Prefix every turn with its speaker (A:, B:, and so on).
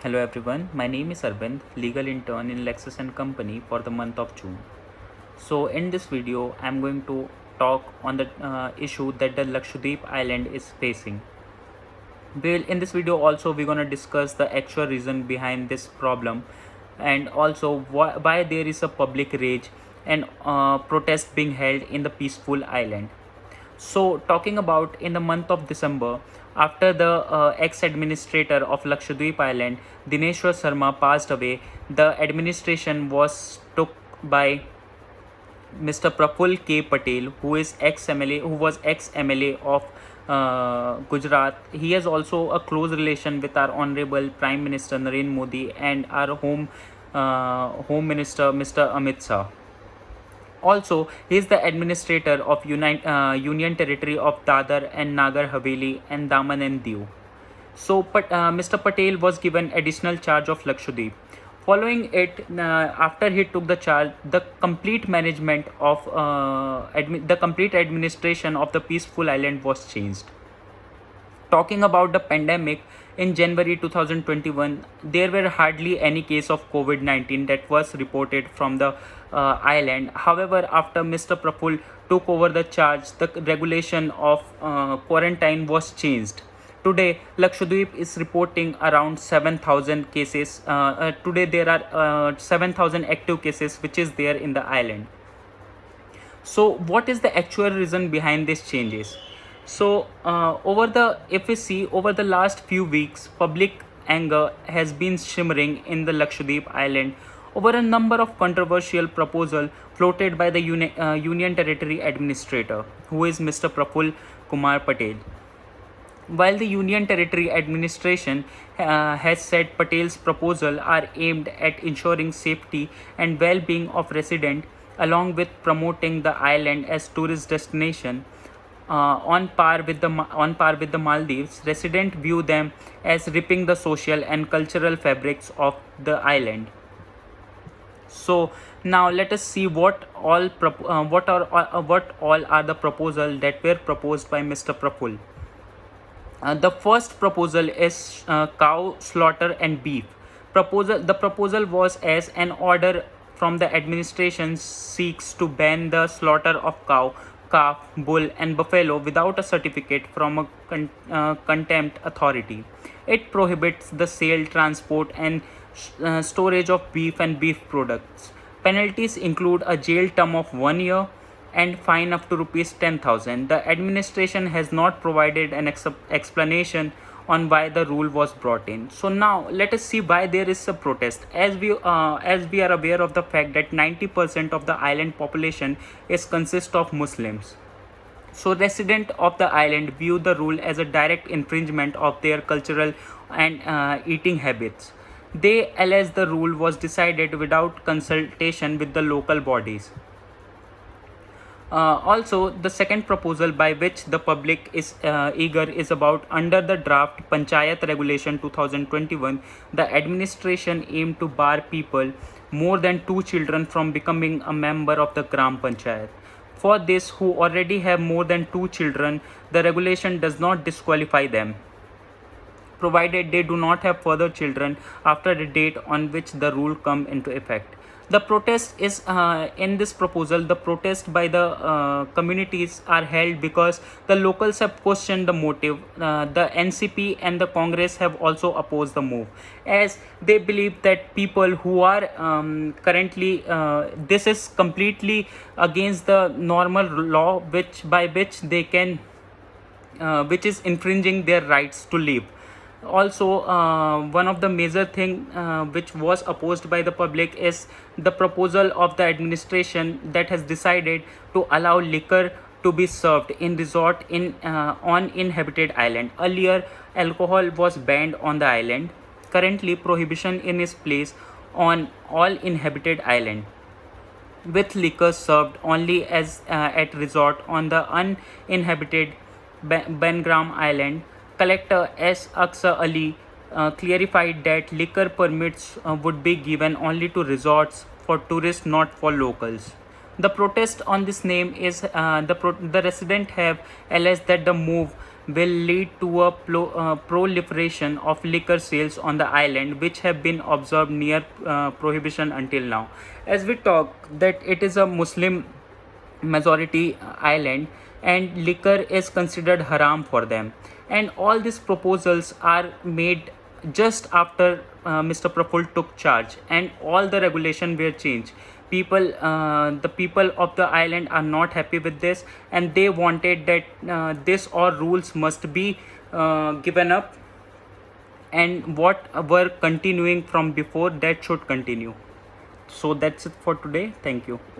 A: Hello everyone, my name is Arvind, legal intern in Lexus and Company for the month of June. So in this video, I'm going to talk on the issue that the Lakshadweep Island is facing. In this video also we're going to discuss the actual reason behind this problem and also why there is a public rage and protest being held in the peaceful island. So, talking about in the month of December, after the ex-administrator of Lakshadweep Island, Dineshwar Sharma, passed away, the administration was took by Mr. Praful K. Patel, who is ex-MLA, who was ex-MLA of Gujarat. He has also a close relation with our Honorable Prime Minister Narendra Modi and our Home Minister Mr. Amit Shah. Also, he is the administrator of Union Territory of Dadar and Nagar Haveli and Daman and Diu. So, Mr. Patel was given additional charge of Lakshadweep. Following it, after he took the charge, the complete management of the complete administration of the peaceful island was changed. Talking about the pandemic, in January 2021, there were hardly any case of COVID-19 that was reported from the island. However, after Mr. Praful took over the charge, the regulation of quarantine was changed. Today, Lakshadweep is reporting around 7,000 cases. Today, there are 7,000 active cases which is there in the island. So, what is the actual reason behind these changes? So, if we see over the last few weeks, public anger has been shimmering in the Lakshadweep Island over a number of controversial proposals floated by the Union Territory Administrator, who is Mr. Praful Kumar Patel. While the Union Territory Administration has said Patel's proposal are aimed at ensuring safety and well-being of residents, along with promoting the island as tourist destination, on par with the Maldives, residents view them as ripping the social and cultural fabrics of the island. So now let us see what all are the proposals that were proposed by Mr. Praful. The first proposal is cow slaughter and beef. The proposal was as an order from the administration seeks to ban the slaughter of cow, calf, bull, and buffalo without a certificate from a contempt authority. It prohibits the sale, transport, and storage of beef and beef products. Penalties include a jail term of 1 year and fine up to rupees 10,000. The administration has not provided an explanation on why the rule was brought in. So now let us see why there is a protest. As we are aware of the fact that 90% of the island population is consist of Muslims. So residents of the island view the rule as a direct infringement of their cultural and eating habits. They allege the rule was decided without consultation with the local bodies. Also, the second proposal by which the public is eager is about under the draft Panchayat Regulation 2021, the administration aimed to bar people more than 2 children from becoming a member of the Gram Panchayat. For this, who already have more than 2 children, the regulation does not disqualify them, provided they do not have further children after the date on which the rule come into effect. The protest is in this proposal. The protest by the communities are held because the locals have questioned the motive. The NCP and the Congress have also opposed the move, as they believe that people who are currently this is completely against the normal law, which they can which is infringing their rights to live. Also, one of the major thing which was opposed by the public is the proposal of the administration that has decided to allow liquor to be served in resort in on inhabited island. Earlier, alcohol was banned on the island. Currently, prohibition in its place on all inhabited island, with liquor served only as at resort on the uninhabited Bengram Island. Collector S. Aksar Ali clarified that liquor permits would be given only to resorts for tourists, not for locals. The protest on this name is the resident have alleged that the move will lead to a proliferation of liquor sales on the island, which have been observed near prohibition until now. As we talk, that it is a Muslim majority island, and liquor is considered haram for them, and all these proposals are made just after Mr. Praful took charge, and all the regulation were changed. The people of the island are not happy with this, and they wanted that this or rules must be given up, and what were continuing from before, that should continue. So that's it for today. Thank you.